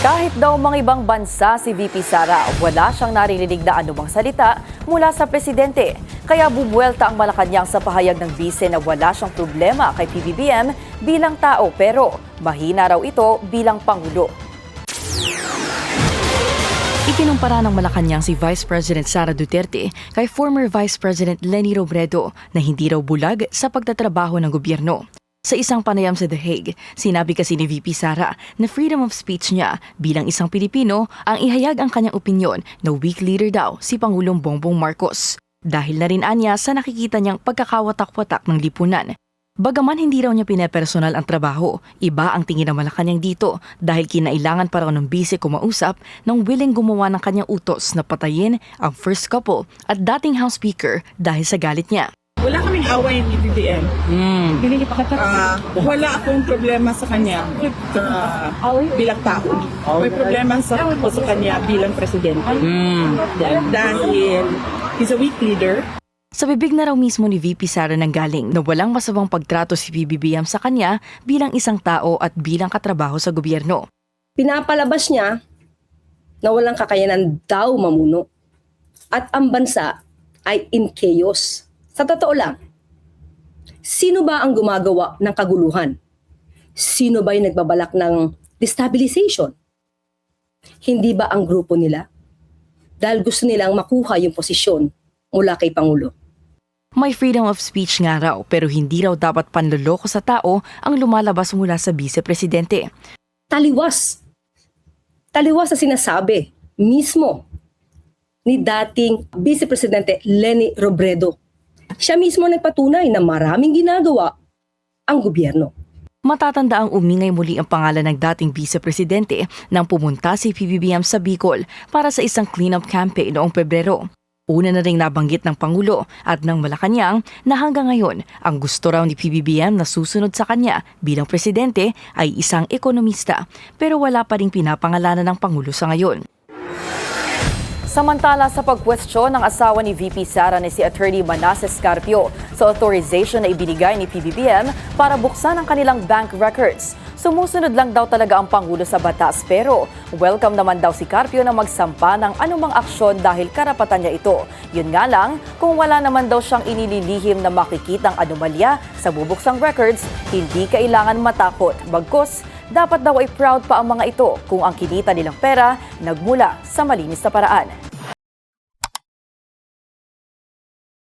Kahit daw mga ibang bansa si VP Sara, wala siyang naririnig na anumang salita mula sa presidente. Kaya bubuelta ang Malacanang sa pahayag ng bise na wala siyang problema kay PBBM bilang tao pero mahina raw ito bilang Pangulo. Ikinumpara ng Malacanang si Vice President Sara Duterte kay former Vice President Leni Robredo na hindi raw bulag sa pagtatrabaho ng gobyerno. Sa isang panayam sa The Hague, sinabi kasi ni VP Sara na freedom of speech niya bilang isang Pilipino ang ihayag ang kanyang opinyon na weak leader daw si Pangulong Bongbong Marcos. Dahil na rin anya sa nakikita niyang pagkakawatak-watak ng lipunan. Bagaman hindi raw niya pinepersonal ang trabaho, iba ang tingin ng Malacanang dito dahil kinailangan pa raw ng bise kumausap ng willing gumawa ng kanyang utos na patayin ang first couple at dating House Speaker dahil sa galit niya. Wala kaming away ni BBM. Wala akong problema sa kanya bilang tao. May problema sa kanya bilang presidente. Dahil he's a weak leader. Sa bibig na raw mismo ni VP Sara nanggaling na walang masamang pagtrato si PBBM sa kanya bilang isang tao at bilang katrabaho sa gobyerno. Pinapalabas niya na walang kakayanan daw mamuno at ang bansa ay in chaos. Sa totoo lang, sino ba ang gumagawa ng kaguluhan? Sino ba yung nagbabalak ng destabilization? Hindi ba ang grupo nila? Dahil gusto nilang makuha yung posisyon mula kay Pangulo. May freedom of speech nga raw pero hindi raw dapat panloloko sa tao ang lumalabas mula sa vice-presidente. Taliwas. Taliwas na sinasabi mismo ni dating vice-presidente Leni Robredo. Siya mismo nagpatunay na maraming ginagawa ang gobyerno. Matatanda ang umingay muli ang pangalan ng dating vice-presidente nang pumunta si PBBM sa Bicol para sa isang clean-up campaign noong Pebrero. Una na ring nabanggit ng Pangulo at ng Malacanang na hanggang ngayon ang gusto raw ni PBBM na susunod sa kanya bilang presidente ay isang ekonomista pero wala pa ring pinapangalanan ng Pangulo sa ngayon. Samantala sa pagkwestiyon ng asawa ni VP Sara ni si Attorney Manasseh Scarpio sa authorization na ibinigay ni PBBM para buksan ang kanilang bank records. Sumusunod lang daw talaga ang Pangulo sa batas pero welcome naman daw si Carpio na magsampa ng anumang aksyon dahil karapatan niya ito. Yun nga lang, kung wala naman daw siyang inililihim na makikitang anomalya sa bubuksang records, hindi kailangan matakot. Bagkus, dapat daw ay proud pa ang mga ito kung ang kinita nilang pera nagmula sa malinis na paraan.